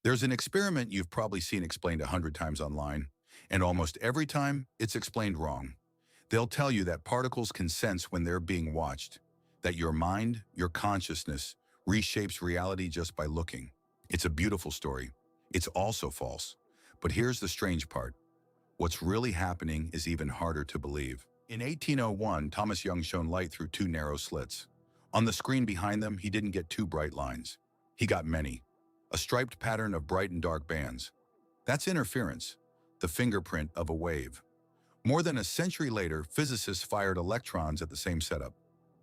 There's an experiment you've probably seen explained 100 times online, and almost every time it's explained wrong. They'll tell you that particles can sense when they're being watched, that your mind, your consciousness, reshapes reality just by looking. It's a beautiful story. It's also false. But here's the strange part. What's really happening is even harder to believe. In 1801, Thomas Young shone light through two narrow slits. On the screen behind them, he didn't get two bright lines. He got many. A striped pattern of bright and dark bands. That's interference, the fingerprint of a wave. More than a century later, physicists fired electrons at the same setup.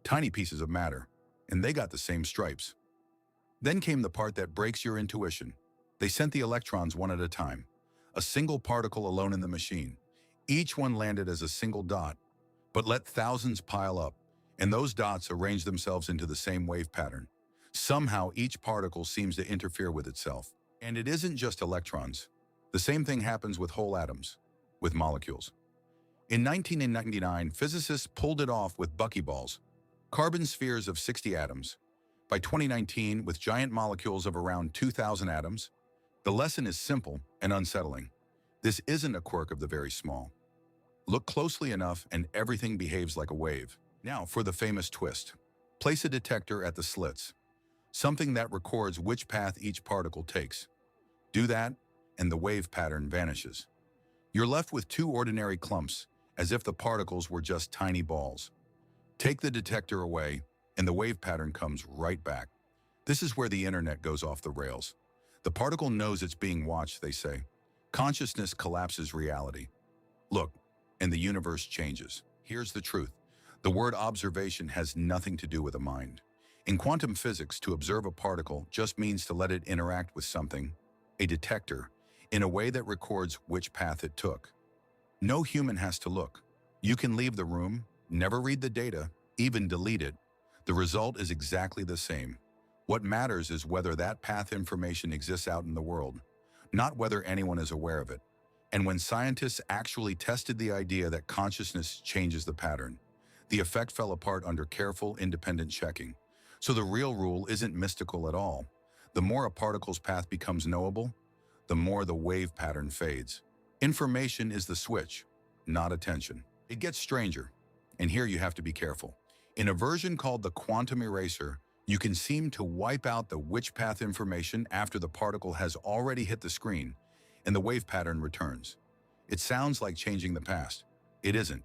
Tiny pieces of matter, and they got the same stripes. Then came the part that breaks your intuition. They sent the electrons one at a time, a single particle alone in the machine. Each one landed as a single dot, but let thousands pile up, and those dots arrange themselves into the same wave pattern. Somehow, each particle seems to interfere with itself. And it isn't just electrons. The same thing happens with whole atoms, with molecules. In 1999, physicists pulled it off with buckyballs, carbon spheres of 60 atoms. By 2019, with giant molecules of around 2,000 atoms, the lesson is simple and unsettling. This isn't a quirk of the very small. Look closely enough and everything behaves like a wave. Now for the famous twist. Place a detector at the slits, something that records which path each particle takes. Do that, and the wave pattern vanishes. You're left with two ordinary clumps, as if the particles were just tiny balls. Take the detector away, and the wave pattern comes right back. This is where the internet goes off the rails. The particle knows it's being watched, they say. Consciousness collapses reality. Look, and the universe changes. Here's the truth. The word observation has nothing to do with a mind. In quantum physics, to observe a particle just means to let it interact with something, a detector, in a way that records which path it took. No human has to look. You can leave the room, never read the data, even delete it. The result is exactly the same. What matters is whether that path information exists out in the world, not whether anyone is aware of it. And when scientists actually tested the idea that consciousness changes the pattern, the effect fell apart under careful, independent checking. So the real rule isn't mystical at all. The more a particle's path becomes knowable, the more the wave pattern fades. Information is the switch, not attention. It gets stranger, and here you have to be careful. In a version called the quantum eraser, you can seem to wipe out the which path information after the particle has already hit the screen, and the wave pattern returns. It sounds like changing the past. It isn't.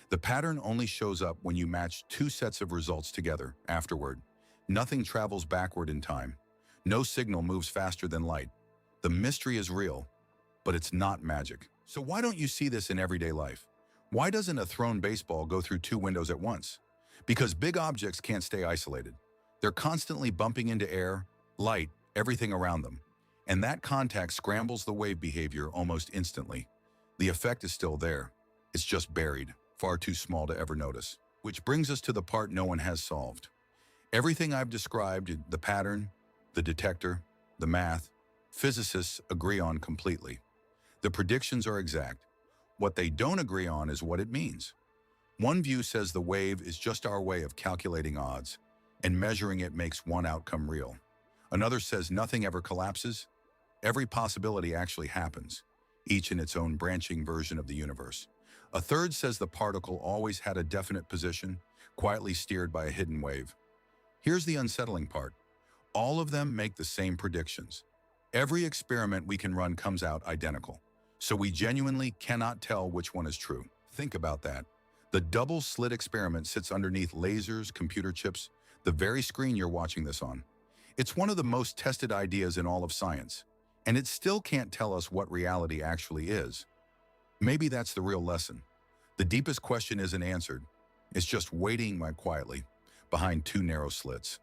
The pattern only shows up when you match two sets of results together afterward. Nothing travels backward in time. No signal moves faster than light. The mystery is real, but it's not magic. So why don't you see this in everyday life? Why doesn't a thrown baseball go through two windows at once? Because big objects can't stay isolated. They're constantly bumping into air, light, everything around them. And that contact scrambles the wave behavior almost instantly. The effect is still there. It's just buried, far too small to ever notice. Which brings us to the part no one has solved. Everything I've described, the pattern, the detector, the math, physicists agree on completely. The predictions are exact. What they don't agree on is what it means. One view says the wave is just our way of calculating odds, and measuring it makes one outcome real. Another says nothing ever collapses. Every possibility actually happens, each in its own branching version of the universe. A third says the particle always had a definite position, quietly steered by a hidden wave. Here's the unsettling part. All of them make the same predictions. Every experiment we can run comes out identical. So we genuinely cannot tell which one is true. Think about that. The double-slit experiment sits underneath lasers, computer chips, the very screen you're watching this on. It's one of the most tested ideas in all of science, and it still can't tell us what reality actually is. Maybe that's the real lesson. The deepest question isn't answered. It's just waiting quietly behind two narrow slits.